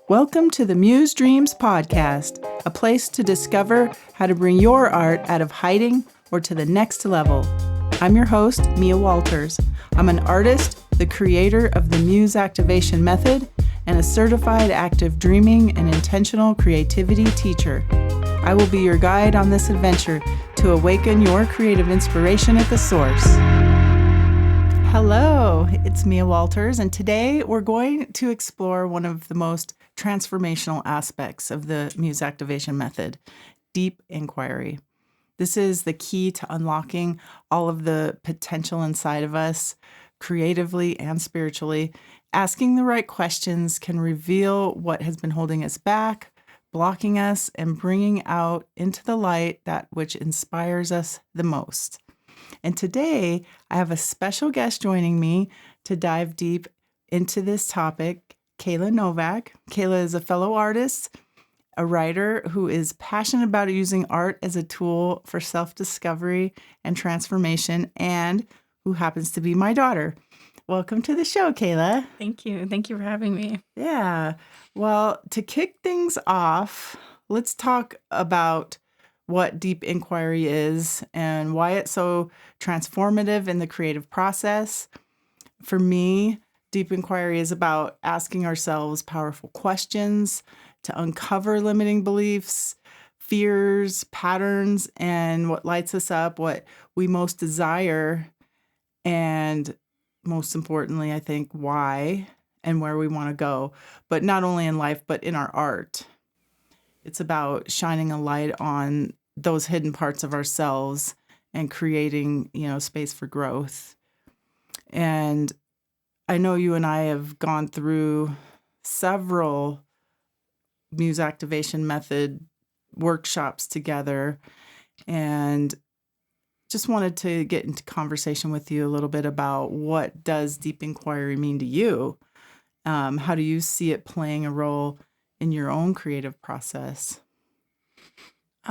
Welcome to the Muse Dreams Podcast, a place to discover how to bring your art out of hiding or to the next level. I'm your host, Mia Walters. I'm an artist, the creator of the Muse Activation Method, and a certified active dreaming and intentional creativity teacher. I will be your guide on this adventure to awaken your creative inspiration at the source. Hello, it's Mia Walters, and today we're going to explore one of the most transformational aspects of the Muse Activation Method, deep inquiry. This is the key to unlocking all of the potential inside of us, creatively and spiritually. Asking the right questions can reveal what has been holding us back, blocking us, and bringing out into the light that which inspires us the most. And today, I have a special guest joining me to dive deep into this topic, Kayla Novac. Kayla is a fellow artist, a writer who is passionate about using art as a tool for self-discovery and transformation, and who happens to be my daughter. Welcome to the show, Kayla. Thank you. Thank you for having me. Yeah. Well, to kick things off, let's talk about what deep inquiry is and why it's so transformative in the creative process. For me, deep inquiry is about asking ourselves powerful questions to uncover limiting beliefs, fears, patterns, and what lights us up, what we most desire, and most importantly, I think, why and where we want to go, but not only in life, but in our art. It's about shining a light on those hidden parts of ourselves and creating, space for growth. And I know you and I have gone through several Muse Activation Method workshops together, and just wanted to get into conversation with you a little bit about what does deep inquiry mean to you? How do you see it playing a role in your own creative process?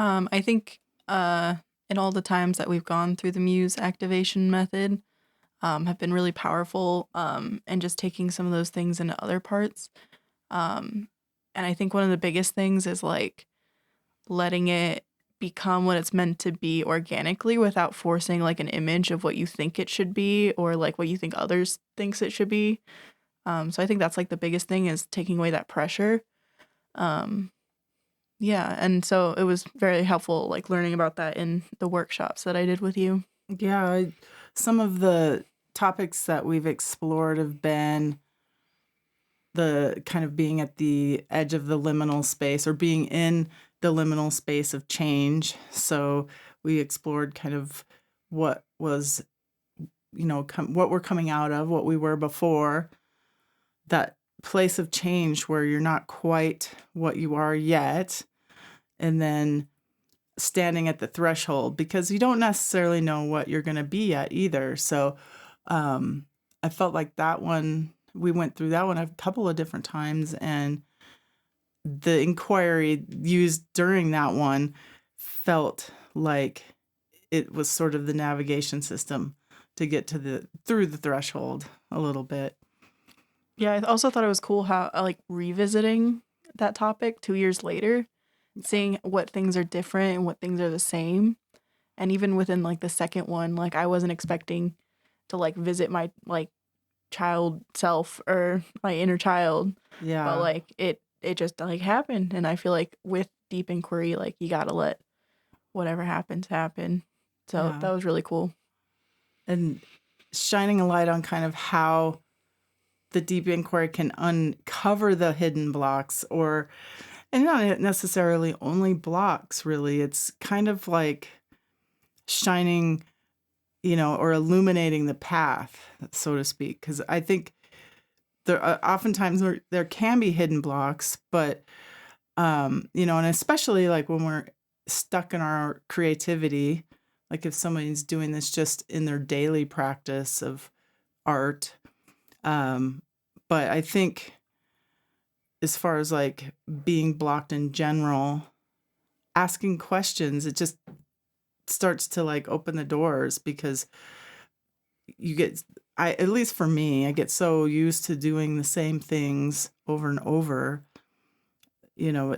I think in all the times that we've gone through the Muse Activation Method have been really powerful, and just taking some of those things into other parts. And I think one of the biggest things is like letting it become what it's meant to be organically without forcing like an image of what you think it should be or like what you think others thinks it should be. So I think that's like the biggest thing is taking away that pressure. Yeah, and so it was very helpful like learning about that in the workshops that I did with you. Yeah, some of the topics that we've explored have been the kind of being at the edge of the liminal space or being in the liminal space of change. So we explored kind of what was, what we're coming out of, what we were before, that place of change where you're not quite what you are yet, and then standing at the threshold because you don't necessarily know what you're going to be yet either. So I felt like that one, we went through that one a couple of different times, and the inquiry used during that one felt like it was sort of the navigation system to get to through the threshold a little bit. Yeah, I also thought it was cool how like revisiting that topic 2 years later, seeing what things are different and what things are the same. And even within like the second one, like I wasn't expecting to like visit my like child self or my inner child. Yeah. But like it just like happened. And I feel like with deep inquiry, like you gotta let whatever happens happen. So that was really cool. And shining a light on kind of how the deep inquiry can uncover the hidden blocks, and not necessarily only blocks, really. It's kind of like shining, or illuminating the path, so to speak. Because I think there oftentimes there can be hidden blocks, but, and especially like when we're stuck in our creativity, like if somebody's doing this just in their daily practice of art. But I think as far as like being blocked in general, asking questions, it just starts to like open the doors because at least for me, I get so used to doing the same things over and over, you know,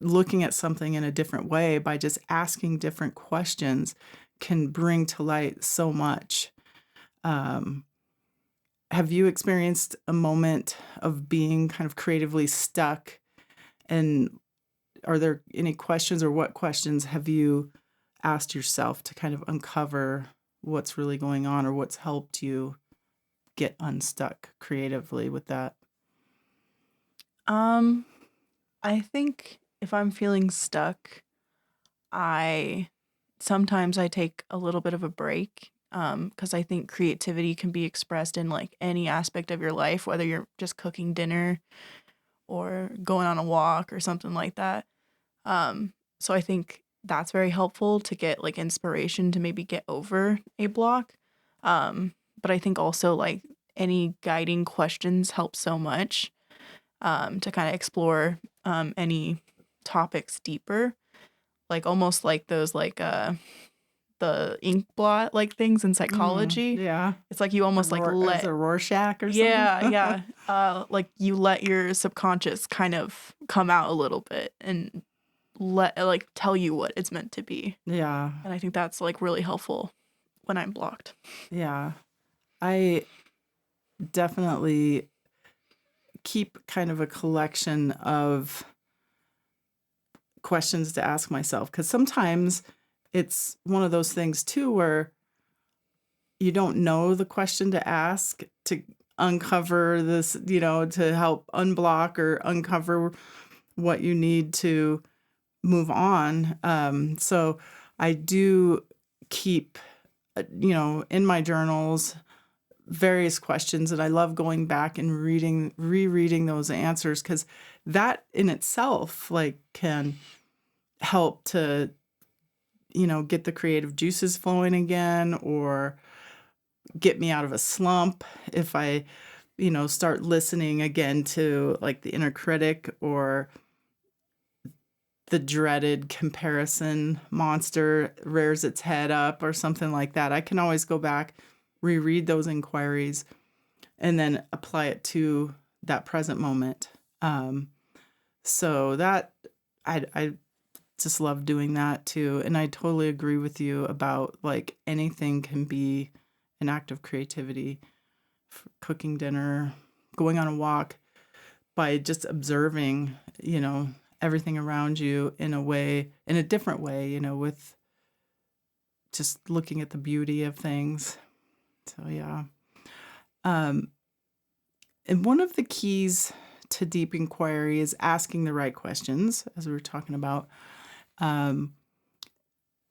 looking at something in a different way by just asking different questions can bring to light so much. Um, have you experienced a moment of being kind of creatively stuck? And are there any questions, or what questions have you asked yourself to kind of uncover what's really going on, or what's helped you get unstuck creatively with that? Um, I think if I'm feeling stuck, I sometimes I take a little bit of a break, because I think creativity can be expressed in like any aspect of your life, whether you're just cooking dinner or going on a walk or something like that. So I think that's very helpful to get like inspiration to maybe get over a block. But I think also like any guiding questions help so much, to kind of explore any topics deeper, like almost like those like the ink blot like things in psychology. Yeah. It's like you almost like Is it let Rorschach or something? yeah, yeah. Like you let your subconscious kind of come out a little bit and let like tell you what it's meant to be. Yeah. And I think that's like really helpful when I'm blocked. Yeah. I definitely keep kind of a collection of questions to ask myself, because sometimes it's one of those things too where you don't know the question to ask to uncover this, to help unblock or uncover what you need to move on. So I do keep, in my journals, various questions, and I love going back and rereading those answers, because that in itself like can help to, get the creative juices flowing again, or get me out of a slump if I, start listening again to like the inner critic, or the dreaded comparison monster rears its head up or something like that. I can always go back, reread those inquiries, and then apply it to that present moment. So that I just love doing that too. And I totally agree with you about like anything can be an act of creativity. Cooking dinner, going on a walk, by just observing, everything around you in a different way, with just looking at the beauty of things. So, yeah. Um, and one of the keys to deep inquiry is asking the right questions, as we were talking about. Um,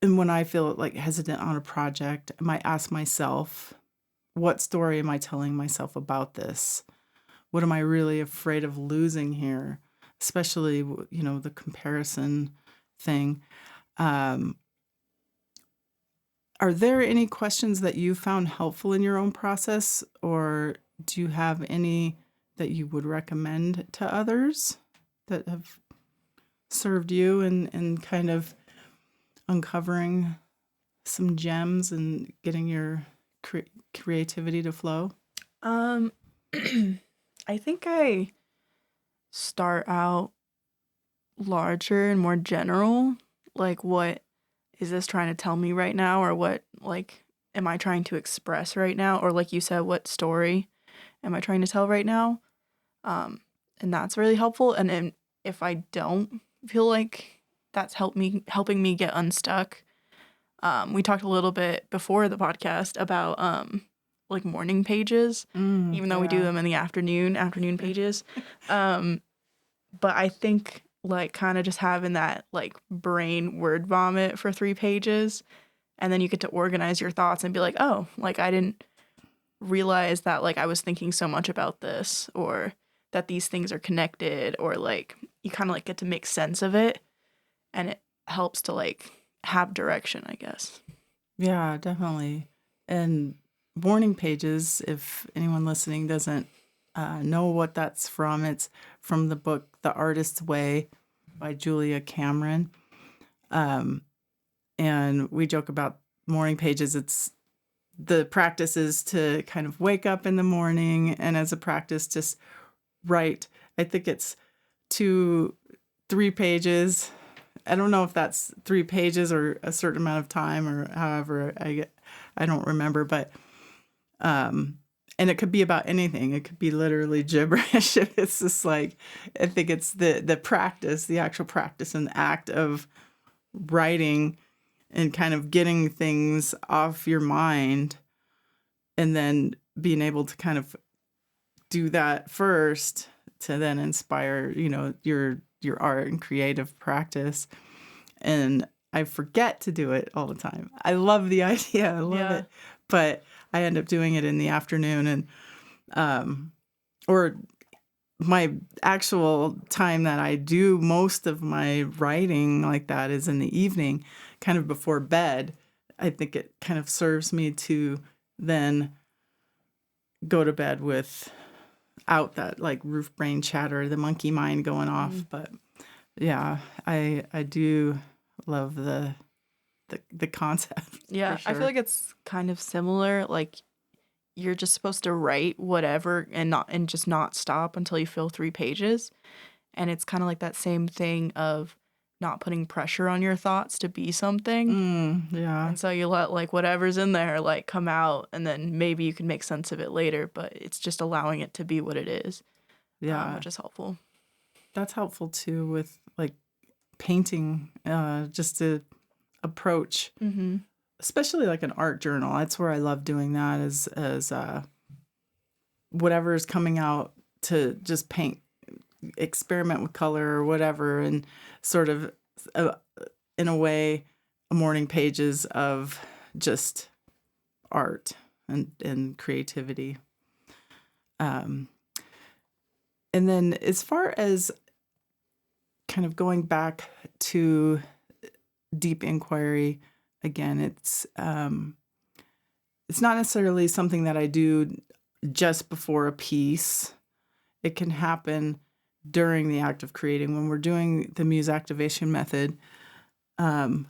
and when I feel like hesitant on a project, I might ask myself, what story am I telling myself about this? What am I really afraid of losing here? Especially, the comparison thing. Um, are there any questions that you found helpful in your own process, or do you have any that you would recommend to others that have served you in kind of uncovering some gems and getting your creativity to flow? Um, I think I start out larger and more general. Like, what is this trying to tell me right now? Or what, like, am I trying to express right now? Or, like you said, what story am I trying to tell right now? Um, and that's really helpful. And then if I don't feel like that's helping me get unstuck, we talked a little bit before the podcast about like morning pages, even though we do Yeah. them in the afternoon pages. Um, but I think like kind of just having that like brain word vomit for 3 pages, and then you get to organize your thoughts and be like, oh, like I didn't realize that like I was thinking so much about this, or that these things are connected, or like you kind of like get to make sense of it, and it helps to like have direction, I guess. Yeah, definitely. And warning pages, if anyone listening doesn't know what that's from, it's from the book The Artist's Way by Julia Cameron. Um, and we joke about morning pages. It's the practice is to kind of wake up in the morning and as a practice just write. I think it's 3 pages. I don't know if that's 3 pages or a certain amount of time or however I don't remember, but and it could be about anything. It could be literally gibberish. It's just like, I think it's the practice, the actual practice and act of writing and kind of getting things off your mind and then being able to kind of do that first to then inspire, your art and creative practice. And I forget to do it all the time. I love the idea. I love Yeah. it. But I end up doing it in the afternoon and or my actual time that I do most of my writing like that is in the evening, kind of before bed. I think it kind of serves me to then go to bed without that like roof brain chatter, the monkey mind going off. But yeah, I do love the concept Yeah, for I feel sure. like it's kind of similar. Like you're just supposed to write whatever and just not stop until you fill 3 pages. And it's kind of like that same thing of not putting pressure on your thoughts to be something. Yeah, And so you let like whatever's in there like come out and then maybe you can make sense of it later, but it's just allowing it to be what it is, yeah, which is helpful. that's helpful too with like painting. Just to approach, Mm-hmm. especially like an art journal. That's where I love doing that. As whatever is coming out to just paint, experiment with color or whatever, and sort of uh, in a way, morning pages of just art and creativity. Um, and then as far as kind of going back to deep inquiry, again, it's not necessarily something that I do just before a piece. It can happen during the act of creating. When we're doing the muse activation method, um,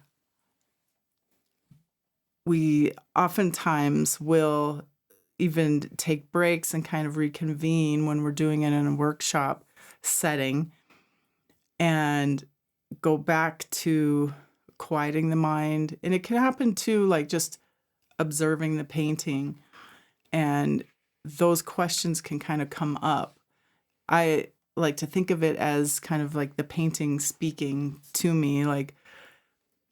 we oftentimes will even take breaks and kind of reconvene when we're doing it in a workshop setting and go back to quieting the mind. And it can happen too, like just observing the painting, and those questions can kind of come up. I like to think of it as kind of like the painting speaking to me, like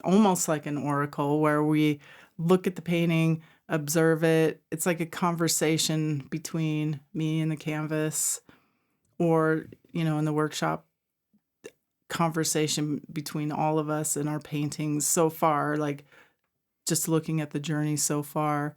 almost like an oracle where we look at the painting, observe it. It's like a conversation between me and the canvas, or, in the workshop, conversation between all of us and our paintings so far, like just looking at the journey so far.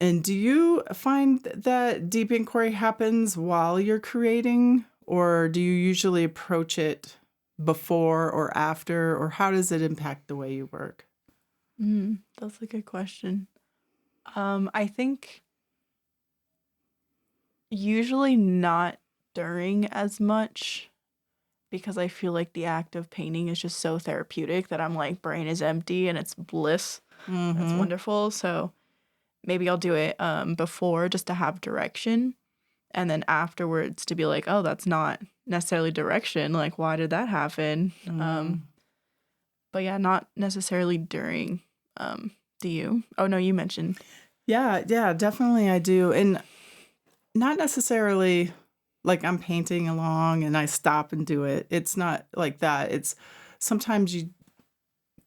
And do you find that deep inquiry happens while you're creating, or do you usually approach it before or after, or how does it impact the way you work? That's a good question. I think usually not during as much because I feel like the act of painting is just so therapeutic that I'm like, brain is empty and it's bliss. And it's Mm-hmm. wonderful. So maybe I'll do it before just to have direction. And then afterwards to be like, oh, that's not necessarily direction. Like, why did that happen? Mm. But yeah, not necessarily during. Do you? Oh, no, you mentioned. Yeah, definitely I do. And not necessarily like I'm painting along and I stop and do it. It's not like that. It's sometimes you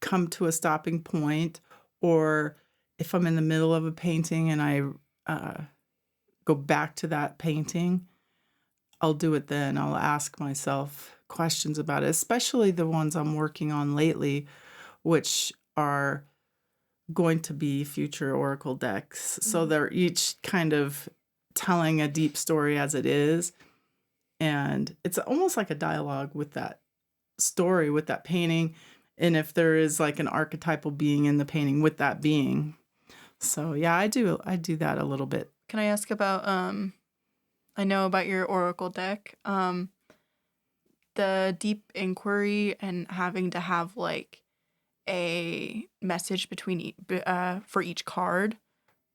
come to a stopping point, or if I'm in the middle of a painting and I go back to that painting, I'll do it then. I'll ask myself questions about it, especially the ones I'm working on lately, which are going to be future Oracle decks. So they're each kind of telling a deep story as it is. And it's almost like a dialogue with that story, with that painting. And if there is like an archetypal being in the painting with that being. So yeah, I do that a little bit. Can I ask about, I know about your Oracle deck, the deep inquiry and having to have like a message for each card,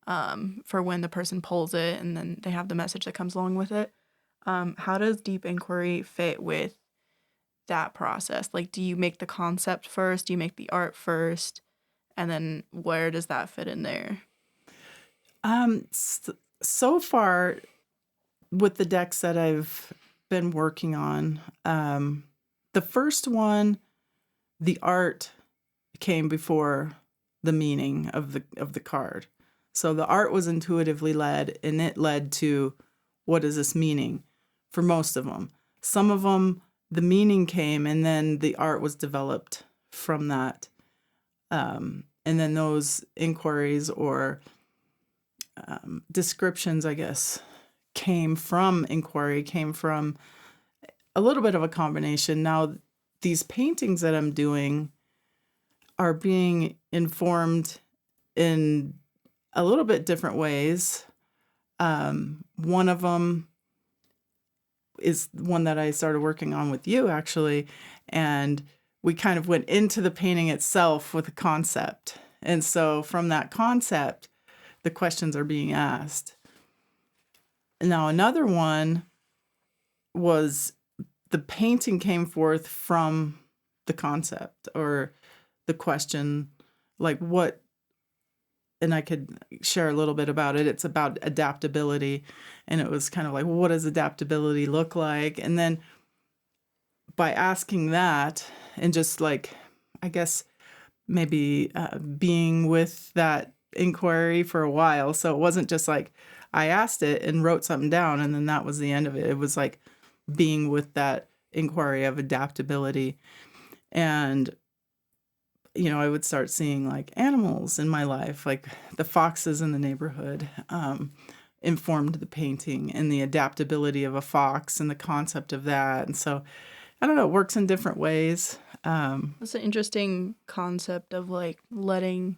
for when the person pulls it, and then they have the message that comes along with it. How does deep inquiry fit with that process? Like, do you make the concept first? Do you make the art first? And then where does that fit in there? So far with the decks that I've been working on, the first one, the art came before the meaning of the card. So the art was intuitively led, and it led to what is this meaning for most of them. Some of them, the meaning came, and then the art was developed from that. And then those inquiries or descriptions, I guess, came from inquiry, came from a little bit of a combination. Now, these paintings that I'm doing are being informed in a little bit different ways. One of them is one that I started working on with you, actually, and we kind of went into the painting itself with a concept. And so from that concept, the questions are being asked. Now, another one was the painting came forth from the concept or the question, like what, and I could share a little bit about it. It's about adaptability. And it was kind of like, well, what does adaptability look like? And then by asking that and just like, I guess, maybe being with that inquiry for a while. So it wasn't just like I asked it and wrote something down and then that was the end of it. It was like being with that inquiry of adaptability. And, you know, I would start seeing like animals in my life, like the foxes in the neighborhood, informed the painting and the adaptability of a fox and the concept of that. And so, I don't know, it works in different ways. That's an interesting concept of like letting,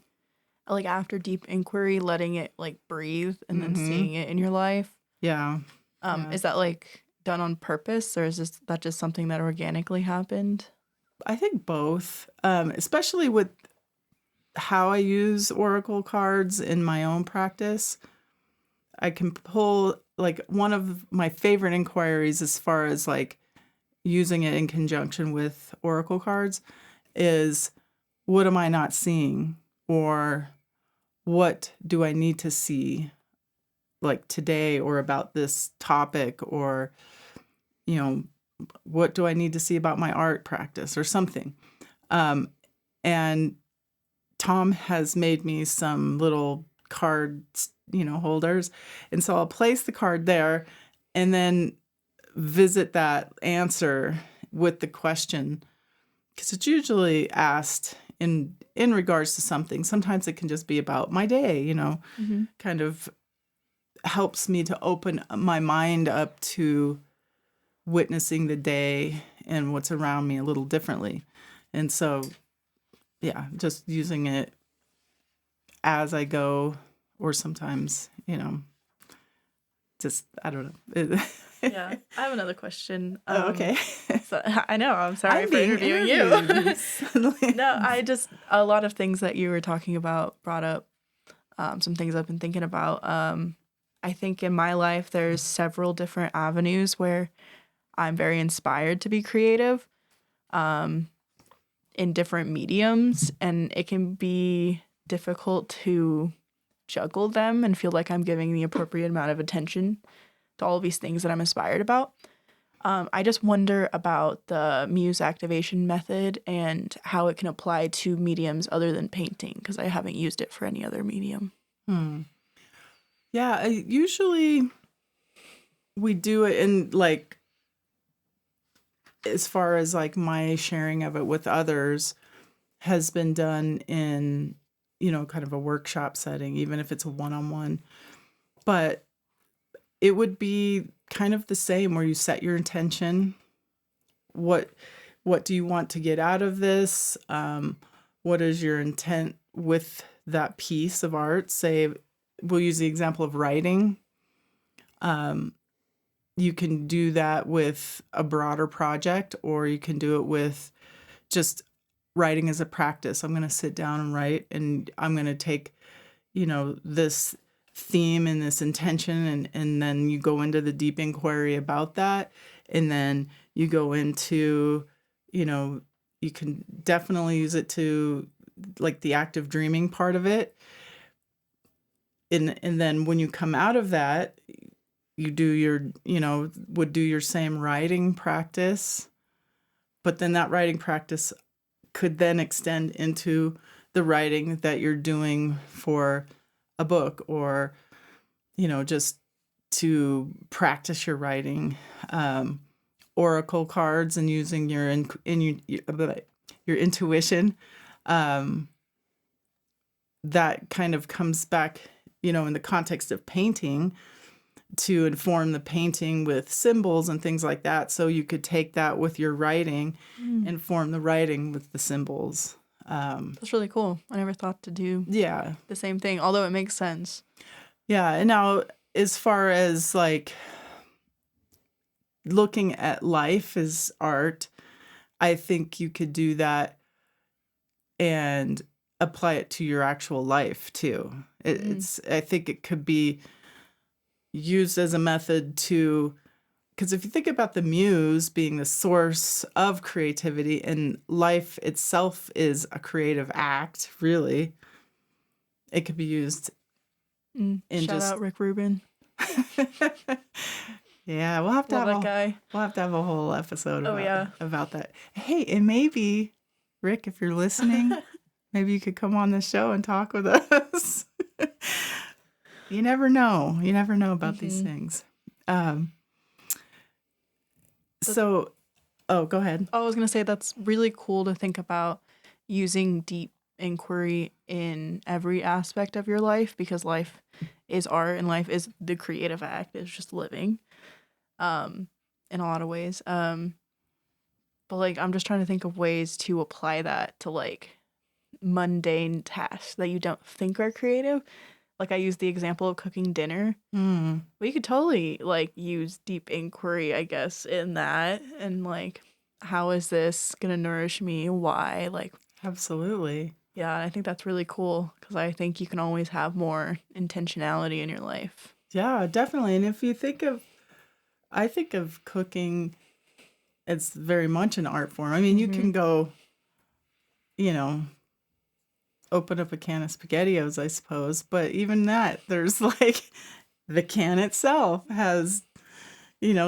like after deep inquiry, letting it like breathe and then Mm-hmm. seeing it in your life. Yeah. Yeah. Is that like done on purpose, or is that just something that organically happened? I think both, especially with how I use oracle cards in my own practice. I can pull like one of my favorite inquiries as far as like using it in conjunction with oracle cards is what am I not seeing? Or what do I need to see like today or about this topic? Or, you know, what do I need to see about my art practice or something? And Tom has made me some little cards, you know, holders. And so I'll place the card there and then visit that answer with the question because it's usually asked in regards to something. Sometimes it can just be about my day, you know, Mm-hmm. kind of helps me to open my mind up to witnessing the day and what's around me a little differently. And so, yeah, just using it as I go, or sometimes, you know, just, I don't know. Yeah, I have another question. Oh, okay. So I know, I'm sorry I'm for being interviewing interviewed. you. No, I just a lot of things that you were talking about brought up some things I've been thinking about. I think in my life there's several different avenues where I'm very inspired to be creative in different mediums, and it can be difficult to juggle them and feel like I'm giving the appropriate amount of attention to all of these things that I'm inspired about. I just wonder about the muse activation method and how it can apply to mediums other than painting, because I haven't used it for any other medium. Yeah, usually we do it in like, as far as like my sharing of it with others has been done in, you know, kind of a workshop setting, even if it's a one-on-one. But it would be kind of the same where you set your intention. What do you want to get out of this? What is your intent with that piece of art? Say, we'll use the example of writing. You can do that with a broader project, or you can do it with just writing as a practice. I'm going to sit down and write, and I'm going to take, this theme and this intention, and then you go into the deep inquiry about that. And then you go into, you can definitely use it to like the active dreaming part of it. And then when you come out of that, you do your, would do your same writing practice. But then that writing practice could then extend into the writing that you're doing for a book, or, just to practice your writing. Oracle cards and using your your intuition. That kind of comes back, in the context of painting, to inform the painting with symbols and things like that. So you could take that with your writing and form the writing with the symbols. That's really cool. I never thought to do Yeah. the same thing, although it makes sense. Yeah. And now, as far as like looking at life as art, I think you could do that and apply it to your actual life too. I think it could be used as a method to, because if you think about the muse being the source of creativity, and life itself is a creative act, really, it could be used in Shout just out Rick Rubin. Yeah, we'll have to Love have that guy. we'll have to have a whole episode Oh, about yeah. about that. Hey, and maybe Rick, if you're listening, maybe you could come on the show and talk with us. You never know. You never know about these things. So, go ahead. I was going to say that's really cool to think about using deep inquiry in every aspect of your life, because life is art and life is the creative act. It's just living in a lot of ways. But like, I'm just trying to think of ways to apply that to like mundane tasks that you don't think are creative. Like I used the example of cooking dinner. We could totally like use deep inquiry, I guess, in that, and like, how is this gonna nourish me? Why? Like, Absolutely. yeah, I think that's really cool, because I think you can always have more intentionality in your life. Yeah, definitely. And if you I think of cooking, it's very much an art form. I mean, you can go, open up a can of SpaghettiOs, I suppose. But even that, there's like the can itself has,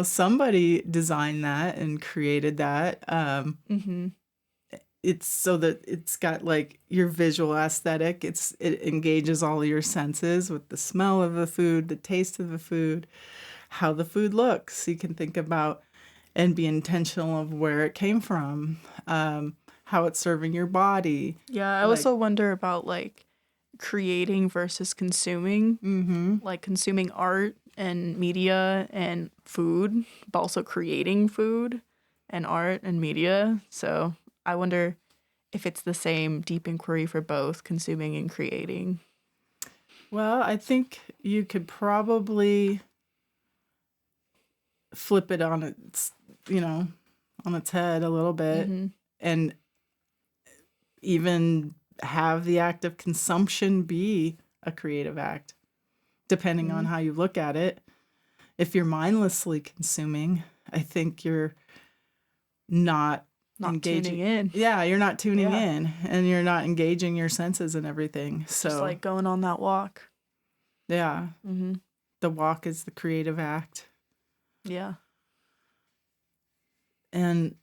somebody designed that and created that. It's so that it's got like your visual aesthetic. It engages all your senses with the smell of the food, the taste of the food, how the food looks. You can think about and be intentional of where it came from, how it's serving your body. Yeah, I also wonder about like creating versus consuming, like consuming art and media and food, but also creating food and art and media. So I wonder if it's the same deep inquiry for both consuming and creating. Well, I think you could probably flip it on its, on its head a little bit, and even have the act of consumption be a creative act, depending on how you look at it. If you're mindlessly consuming, I think you're not engaging. Tuning in. Yeah, you're not tuning in, and you're not engaging your senses and everything. So just like going on that walk. Yeah. The walk is the creative act. Yeah. And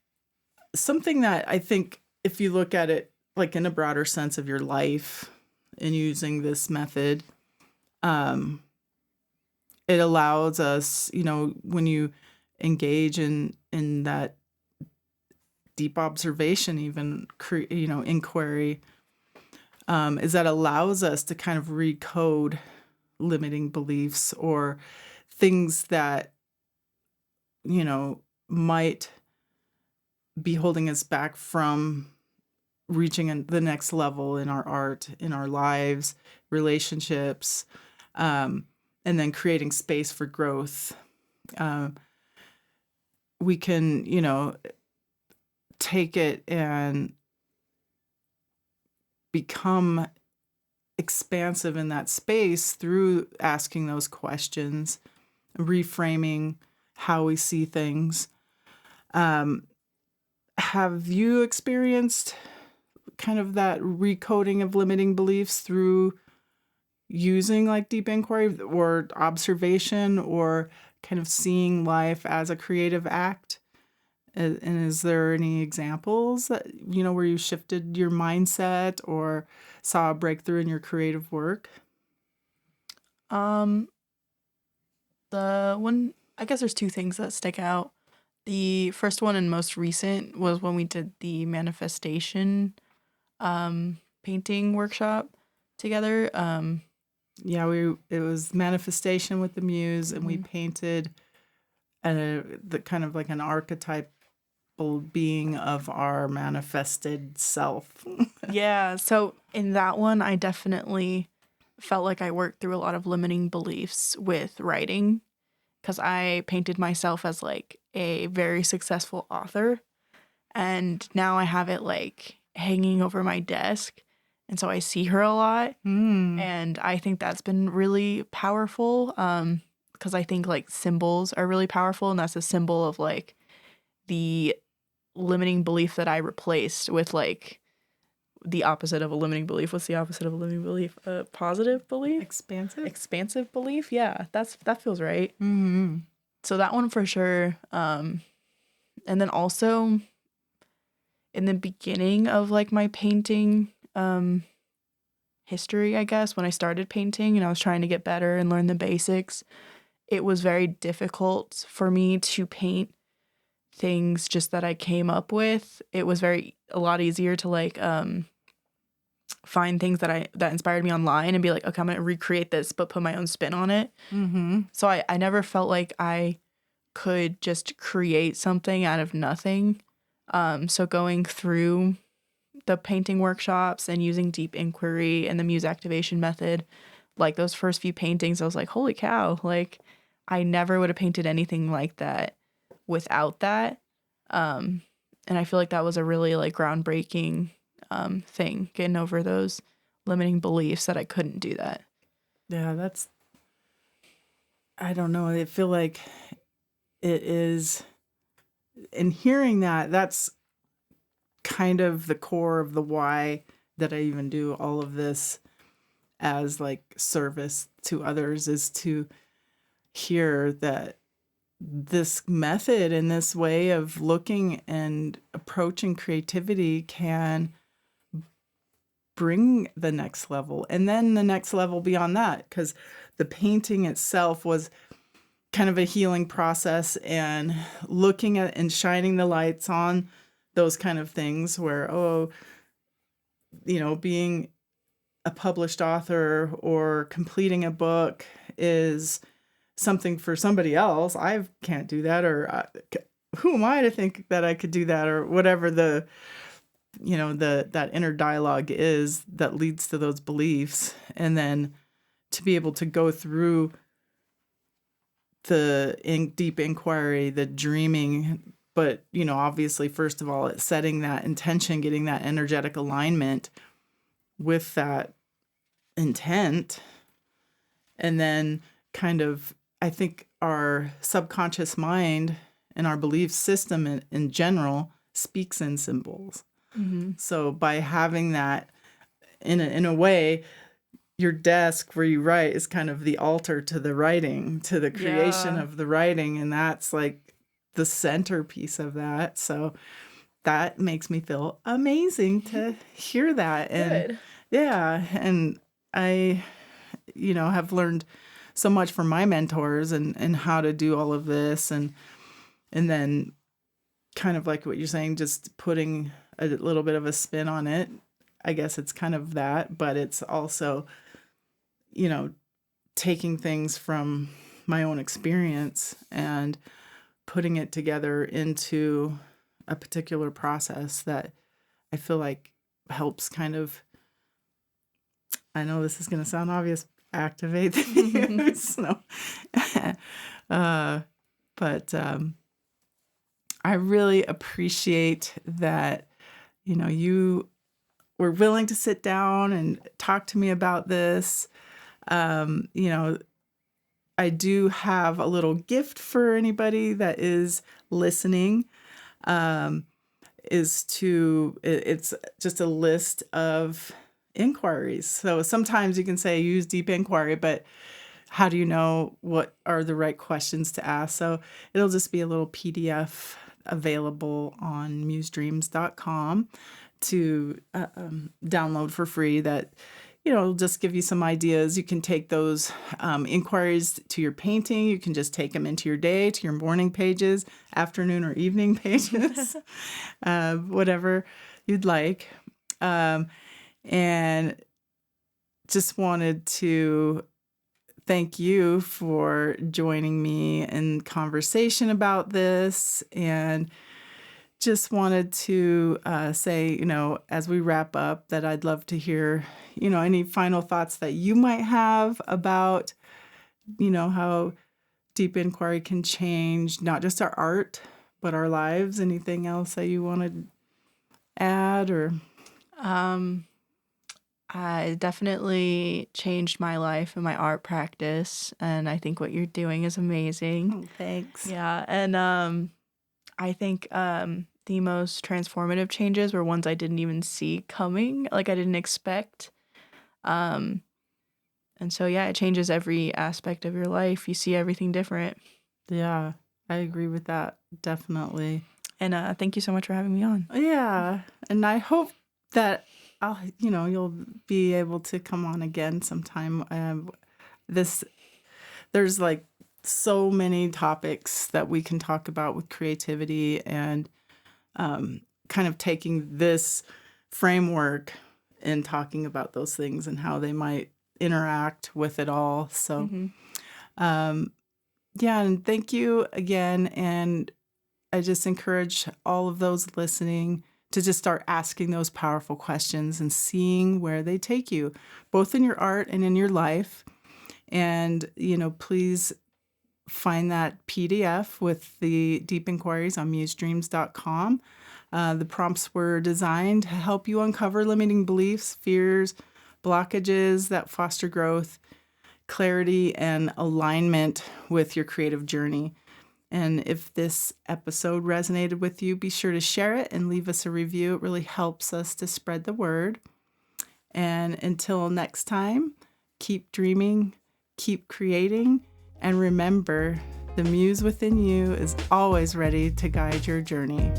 something that I think, if you look at it like in a broader sense of your life and using this method, it allows us, when you engage in that deep observation, even inquiry, is that allows us to kind of recode limiting beliefs or things that might be holding us back from reaching the next level in our art, in our lives, relationships, and then creating space for growth. We can, take it and become expansive in that space through asking those questions, reframing how we see things. Have you experienced kind of that recoding of limiting beliefs through using like deep inquiry or observation or kind of seeing life as a creative act? And is there any examples that, where you shifted your mindset or saw a breakthrough in your creative work? Um, the one, I guess there's two things that stick out. The first one and most recent was when we did the manifestation painting workshop together. Yeah, it was manifestation with the muse, and we Mhm. painted the kind of like an archetypal being of our manifested self. Yeah, so in that one, I definitely felt like I worked through a lot of limiting beliefs with writing because I painted myself as like a very successful author. And now I have it like hanging over my desk. And so I see her a lot. Hmm. And I think that's been really powerful because I think like symbols are really powerful. And that's a symbol of like the limiting belief that I replaced with like the opposite of a limiting belief. What's the opposite of a limiting belief? A positive belief? Expansive? Expansive belief? Yeah, that feels right. Hmm. So that one for sure. And then also in the beginning of like my painting history, I guess, when I started painting and I was trying to get better and learn the basics, it was very difficult for me to paint things just that I came up with. It was a lot easier to like find things that inspired me online and be like, okay, I'm gonna recreate this but put my own spin on it. Hmm. So I never felt like I could just create something out of nothing. So going through the painting workshops and using deep inquiry and the muse activation method, like those first few paintings, I was like, holy cow, like I never would have painted anything like that without that. Um, and I feel like that was a really like groundbreaking thing, getting over those limiting beliefs that I couldn't do that. Yeah, I don't know. I feel like it is, in hearing that, that's kind of the core of the why that I even do all of this as like service to others, is to hear that this method and this way of looking and approaching creativity can bring the next level and then the next level beyond that, because the painting itself was kind of a healing process, and looking at and shining the lights on those kind of things where, being a published author or completing a book is something for somebody else. I can't do that, or who am I to think that I could do that, or whatever that inner dialogue is that leads to those beliefs. And then to be able to go through the deep inquiry, the dreaming, but obviously first of all, it's setting that intention, getting that energetic alignment with that intent. And then kind of, I think our subconscious mind and our belief system in general speaks in symbols. Mm-hmm. So by having that, in a way, your desk where you write is kind of the altar to the writing, to the creation Yeah. of the writing, and that's like the centerpiece of that. So that makes me feel amazing to hear that. And Good. yeah, and I have learned so much from my mentors and how to do all of this, and then kind of like what you're saying, just putting a little bit of a spin on it. I guess it's kind of that, but it's also, you know, taking things from my own experience and putting it together into a particular process that I feel like helps kind of, I know this is going to sound obvious, activate the muse. No. uh, but I really appreciate that, you were willing to sit down and talk to me about this. You know, I do have a little gift for anybody that is listening. It's just a list of inquiries. So sometimes you can say use deep inquiry, but how do you know what are the right questions to ask? So it'll just be a little PDF available on musedreams.com to download for free that, will just give you some ideas. You can take those inquiries to your painting. You can just take them into your day, to your morning pages, afternoon or evening pages, whatever you'd like. And just wanted to thank you for joining me in conversation about this, and just wanted to say, as we wrap up, that I'd love to hear, any final thoughts that you might have about, how deep inquiry can change not just our art, but our lives. Anything else that you want to add or? I definitely changed my life and my art practice, and I think what you're doing is amazing. Oh, thanks. Yeah, and I think the most transformative changes were ones I didn't even see coming, like I didn't expect. And so, yeah, it changes every aspect of your life. You see everything different. Yeah, I agree with that. Definitely. And thank you so much for having me on. Yeah, and I hope that you'll be able to come on again sometime. There's like so many topics that we can talk about with creativity, and kind of taking this framework and talking about those things and how they might interact with it all. So, yeah, and thank you again. And I just encourage all of those listening to just start asking those powerful questions and seeing where they take you, both in your art and in your life. And, please find that PDF with the deep inquiries on musedreams.com. The prompts were designed to help you uncover limiting beliefs, fears, blockages that foster growth, clarity, and alignment with your creative journey. And if this episode resonated with you, be sure to share it and leave us a review. It really helps us to spread the word. And until next time, keep dreaming, keep creating, and remember, the muse within you is always ready to guide your journey.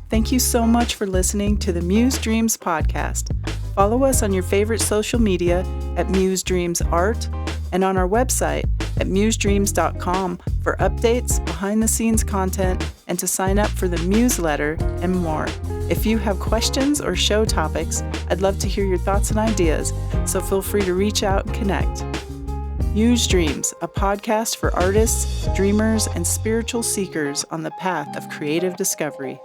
Thank you so much for listening to the Muse Dreams podcast. Follow us on your favorite social media at Muse Dreams Art, and on our website at musedreams.com for updates, behind-the-scenes content, and to sign up for the newsletter and more. If you have questions or show topics, I'd love to hear your thoughts and ideas, so feel free to reach out and connect. Muse Dreams, a podcast for artists, dreamers, and spiritual seekers on the path of creative discovery.